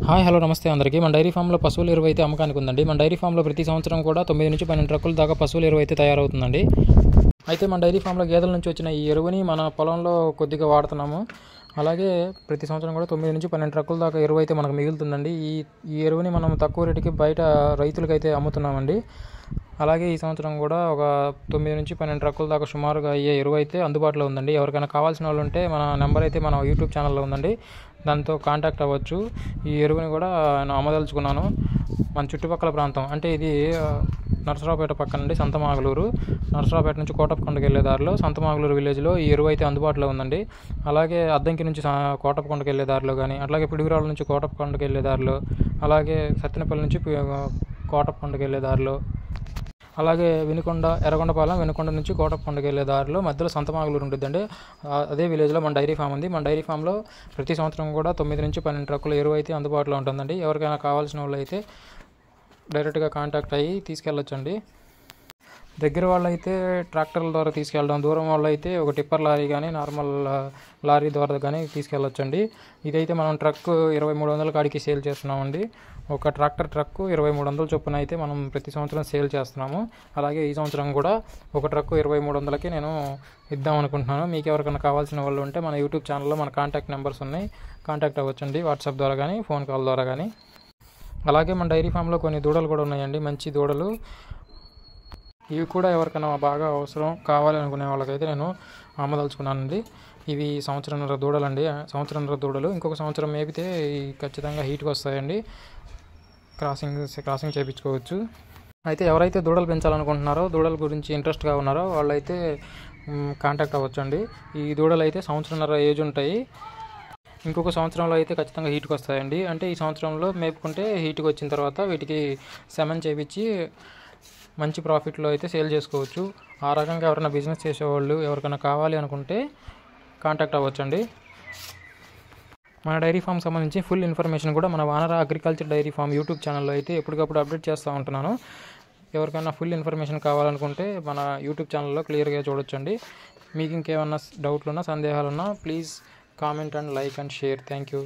Hi hello నమస్తే అందరికీ. మన డైరీ ఫామ్లో పశువుల ఎరువు అయితే అమ్మకానికి ఉందండి. మన డైరీ ఫామ్లో ప్రతి సంవత్సరం కూడా 9 నుంచి 12 ట్రక్కుల దాకా పశువుల ఎరువు అయితే తయారవుతుందండి. అయితే మన డైరీ ఫామ్లో గేదెల నుంచి వచ్చిన ఈ ఎరువుని మన పొలంలో కొద్దిగా వాడుతున్నాము. అలాగే ప్రతి సంవత్సరం కూడా 9 నుంచి 12 ట్రక్కుల దాకా ఎరువు అయితే మనకు మిగులుతుందండి. ఈ ఎరువుని మనం తక్కువ రేటుకి బయట రైతులకైతే అమ్ముతున్నామండి. అలాగే ఈ సంవత్సరం కూడా ఒక 9 నుంచి 12 ట్రక్కుల దాకా సుమారుగా అయ్యే ఎరువు అయితే అందుబాటులో ఉందండి. ఎవరికైనా కావాల్సిన వాళ్ళు ఉంటే మన నెంబర్ అయితే మన యూట్యూబ్ ఛానల్లో ఉందండి, దాంతో కాంటాక్ట్ అవ్వచ్చు. ఈ ఎరువుని కూడా నేను అమ్మదలుచుకున్నాను. మన చుట్టుపక్కల ప్రాంతం అంటే ఇది నరసరావుపేట పక్కన నుండి సంతమాగలూరు, నరసరావుపేట నుంచి కోటప్పకొండకు వెళ్ళే దారిలో సంతమాగలూరు విలేజ్లో ఈ ఎరువు అయితే అందుబాటులో ఉందండి. అలాగే అద్దంకి నుంచి కోటప్పకొండకు వెళ్ళే దారిలో కానీ, అట్లాగే పిడుగురాళ్ళ నుంచి కోటప్పకొండకు వెళ్ళే దారిలో, అలాగే సత్తెనపల్లి నుంచి కోటప్పకొండకు వెళ్ళే దారిలో, అలాగే ఎర్రగొండపాలెం వినుకొండ నుంచి కోటప్పకొండకు వెళ్ళే దారిలో మధ్యలో సంతమాగలూరు ఉంటుందండి. అదే విలేజ్లో మన డైరీ ఫామ్ ఉంది. మన డైరీ ఫామ్లో ప్రతి సంవత్సరం కూడా 9 నుంచి 12 ట్రక్కుల ఎరువు అయితే అందుబాటులో ఉంటుందండి. ఎవరికైనా కావాల్సిన వాళ్ళు అయితే డైరెక్ట్గా కాంటాక్ట్ అయ్యి తీసుకెళ్ళొచ్చండి. దగ్గర వాళ్ళు అయితే ట్రాక్టర్ల ద్వారా తీసుకెళ్ళడం, దూరం వాళ్ళు అయితే ఒక టిప్పర్ లారీ కానీ నార్మల్ లారీ ద్వారా కానీ తీసుకెళ్ళొచ్చండి. ఇదైతే మనం ట్రక్ 2300 కాడికి సేల్ చేస్తున్నామండి. ఒక ట్రాక్టర్ ట్రక్కు 2300 చొప్పున అయితే మనం ప్రతి సంవత్సరం సేల్ చేస్తున్నాము. అలాగే ఈ సంవత్సరం కూడా ఒక ట్రక్కు 2300కి నేను ఇద్దాం అనుకుంటున్నాను. మీకు ఎవరికైనా కావాల్సిన వాళ్ళు ఉంటే మన యూట్యూబ్ ఛానల్లో మన కాంటాక్ట్ నెంబర్స్ ఉన్నాయి, కాంటాక్ట్ అవ్వచ్చండి. వాట్సాప్ ద్వారా కానీ ఫోన్ కాల్ ద్వారా కానీ. అలాగే మన డైరీ ఫామ్లో కొన్ని దూడలు కూడా ఉన్నాయండి, మంచి దూడలు. ఇవి కూడా ఎవరికైనా బాగా అవసరం కావాలి అనుకునే వాళ్ళకైతే నేను అమ్మదలుచుకున్నానండి. ఇవి సంవత్సరంన్నర దూడలండి, సంవత్సరంన్నర దూడలు. ఇంకొక సంవత్సరం మేపితే ఖచ్చితంగా హీట్కి వస్తాయండి. క్రాసింగ్ చేయించుకోవచ్చు. అయితే ఎవరైతే దూడలు పెంచాలనుకుంటున్నారో, దూడల గురించి ఇంట్రెస్ట్గా ఉన్నారో వాళ్ళైతే కాంటాక్ట్ అవ్వచ్చండి. ఈ దూడలు అయితే సంవత్సరంన్నర ఏజ్ ఉంటాయి. ఇంకొక సంవత్సరంలో అయితే ఖచ్చితంగా హీట్కి వస్తాయండి. అంటే ఈ సంవత్సరంలో మేపుకుంటే హీట్కి వచ్చిన తర్వాత వీటికి సెమన్ చేయించి మంచి ప్రాఫిట్లో అయితే సేల్ చేసుకోవచ్చు. ఆ రకంగా ఎవరైనా బిజినెస్ చేసేవాళ్ళు ఎవరికైనా కావాలి అనుకుంటే కాంటాక్ట్ అవ్వచ్చండి. మన డైరీ ఫామ్ సంబంధించి ఫుల్ ఇన్ఫర్మేషన్ కూడా మన వానర అగ్రికల్చర్ డైరీ ఫామ్ యూట్యూబ్ ఛానల్లో అయితే ఎప్పటికప్పుడు అప్డేట్ చేస్తూ ఉంటున్నాను. ఎవరికైనా ఫుల్ ఇన్ఫర్మేషన్ కావాలనుకుంటే మన యూట్యూబ్ ఛానల్లో క్లియర్గా చూడొచ్చండి. మీకు ఇంకేమన్నా డౌట్లున్నా సందేహాలున్నా please comment and like and share. Thank you.